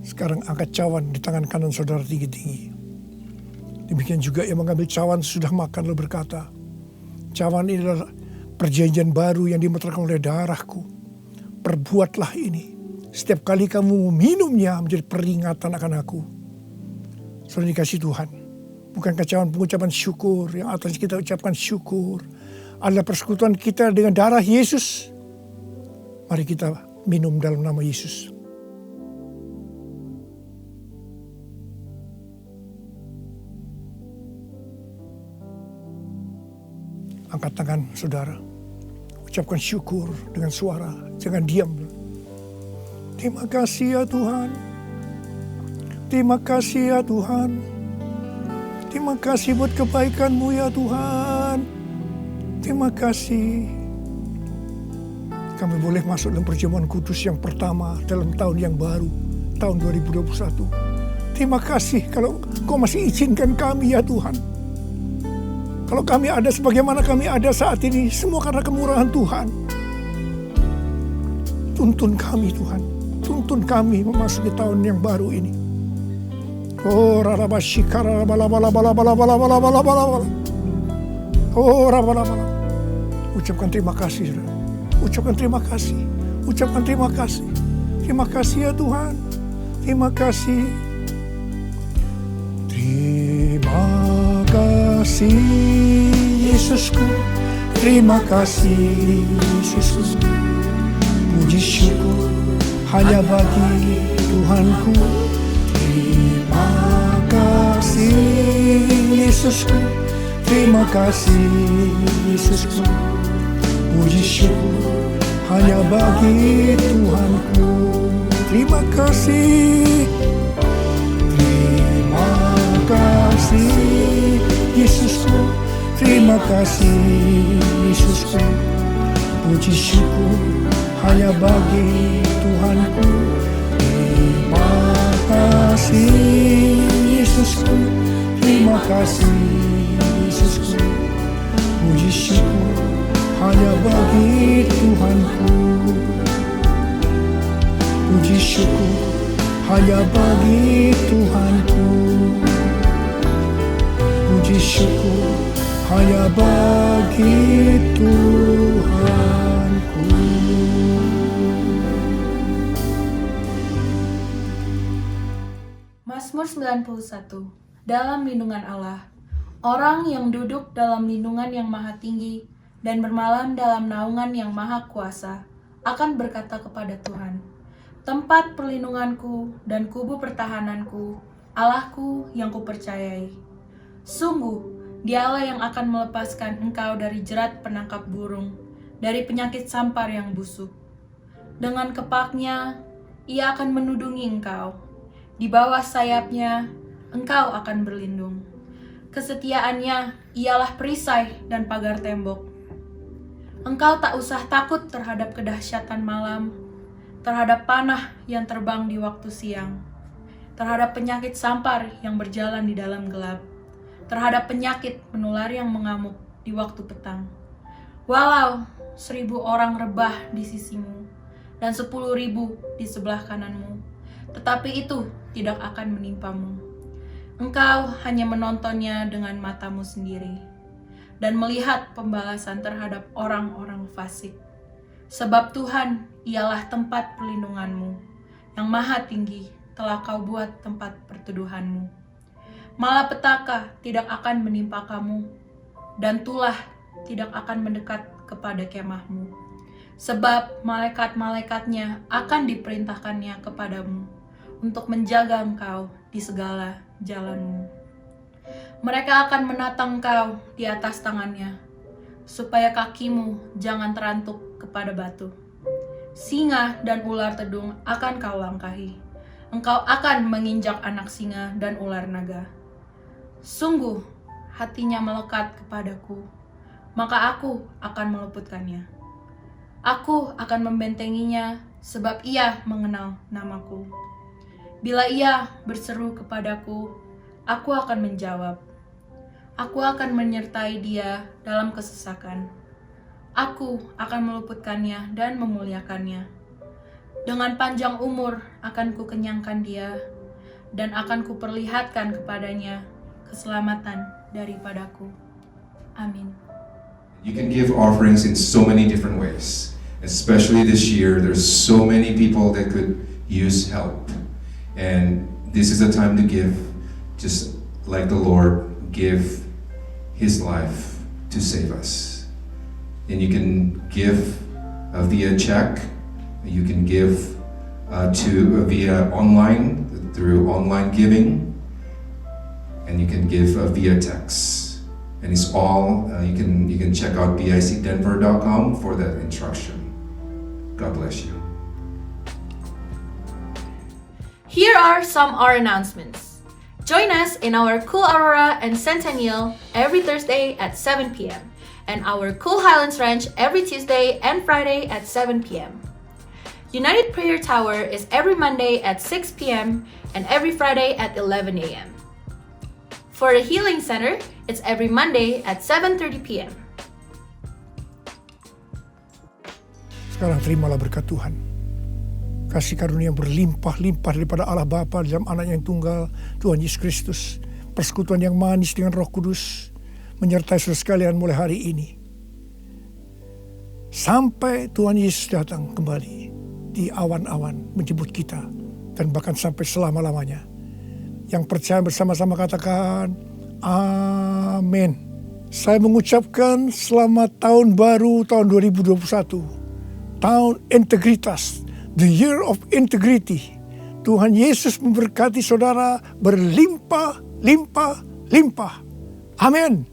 S7: Sekarang angkat cawan di tangan kanan saudara tinggi-tinggi. Demikian juga yang mengambil cawan sudah makan lalu berkata, cawan ini adalah perjanjian baru yang dimeterkan oleh darahku. Perbuatlah ini. Setiap kali kamu minumnya menjadi peringatan akan aku. Saudara dikasih Tuhan. Bukankah cawan pengucapan syukur yang atas kita ucapkan syukur adalah persekutuan kita dengan darah Yesus. Mari kita minum dalam nama Yesus. Angkat tangan saudara. Ucapkan syukur dengan suara. Jangan diam. Terima kasih ya Tuhan. Terima kasih ya Tuhan. Terima kasih buat kebaikan-Mu ya Tuhan. Terima kasih. Kami boleh masuk dalam perjamuan kudus yang pertama dalam tahun yang baru. Tahun 2021. Terima kasih kalau Kau masih izinkan kami ya Tuhan. Kalau kami ada sebagaimana kami ada saat ini, semua karena kemurahan Tuhan. Tuntun kami Tuhan. Tuntun kami memasuki tahun yang baru ini. Oh rarabashikara bala. Oh rabalabala. Ucapkan terima kasih saudara. Ucapkan terima kasih. Ucapkan terima kasih. Terima kasih ya Tuhan. Terima kasih. Terima kasih Yesusku. Terima kasih Yesusku. Puji syukur hanya bagi Tuhanku. Terima kasih Yesusku. Terima kasih Yesusku. Puji syukur hanya bagi Tuhanku. Terima kasih. Terima kasih Yesusku. Terima kasih Yesusku. Puji syukur hanya bagi Tuhanku. Terima kasih Yesusku. Terima kasih Yesusku. Puji syukur hanya bagi Tuhanku. Puji syukur hanya bagi Tuhanku. Puji syukur hanya bagi Tuhanku.
S1: Mazmur 91. Dalam lindungan Allah. Orang yang duduk dalam lindungan yang maha tinggi dan bermalam dalam naungan yang maha kuasa akan berkata kepada Tuhan, tempat perlindunganku dan kubu pertahananku, Allahku yang kupercayai. Sungguh, Dialah yang akan melepaskan engkau dari jerat penangkap burung, dari penyakit sampar yang busuk. Dengan kepaknya, Ia akan menudungi engkau. Di bawah sayapnya, engkau akan berlindung. Kesetiaannya ialah perisai dan pagar tembok. Engkau tak usah takut terhadap kedahsyatan malam, terhadap panah yang terbang di waktu siang, terhadap penyakit sampar yang berjalan di dalam gelap, terhadap penyakit menular yang mengamuk di waktu petang. Walau 1.000 orang rebah di sisimu dan 10.000 di sebelah kananmu, tetapi itu tidak akan menimpamu. Engkau hanya menontonnya dengan matamu sendiri dan melihat pembalasan terhadap orang-orang fasik. Sebab Tuhan ialah tempat perlindunganmu, yang maha tinggi telah kau buat tempat perteduhanmu. Malapetaka tidak akan menimpa kamu, dan tulah tidak akan mendekat kepada kemahmu. Sebab malaikat-malaikatnya akan diperintahkannya kepadamu, untuk menjaga engkau di segala jalanmu. Mereka akan menatang engkau di atas tangannya, supaya kakimu jangan terantuk kepada batu. Singa dan ular tedung akan kau langkahi. Engkau akan menginjak anak singa dan ular naga. Sungguh, hatinya melekat kepadaku, maka aku akan meluputkannya. Aku akan membentenginya, sebab ia mengenal namaku. Bila ia berseru kepadaku, aku akan menjawab. Aku akan menyertai dia dalam kesesakan. Aku akan meluputkannya dan memuliakannya. Dengan panjang umur akan kukenyangkan dia, dan akan kuperlihatkan kepadanya keselamatan daripadaku. Amin.
S8: You can give offerings in so many different ways. Especially this year, there's so many people that could use help. And this is a time to give, just like the Lord gave His life to save us. And you can give via check, you can give via online, through online giving, and you can give via text. And it's all, you can check out bicdenver.com for that instruction. God bless you.
S1: Here are some our announcements. Join us in our Cool Aurora and Centennial every Thursday at 7 p.m. and our Cool Highlands Ranch every Tuesday and Friday at 7 p.m. United Prayer Tower is every Monday at 6 p.m. and every Friday at 11 a.m. For the Healing Center, it's every Monday at 7:30 p.m.
S7: Sekarang terimalah berkat Tuhan. Kasih karunia berlimpah-limpah daripada Allah Bapa dalam anaknya yang tunggal, Tuhan Yesus Kristus. Persekutuan yang manis dengan Roh Kudus menyertai saudara sekalian mulai hari ini. Sampai Tuhan Yesus datang kembali di awan-awan menjemput kita. Dan bahkan sampai selama-lamanya. Yang percaya bersama-sama katakan, amin. Saya mengucapkan selamat tahun baru tahun 2021. Tahun integritas. The year of integrity. Tuhan Yesus memberkati saudara berlimpah, limpah, limpah. Amin.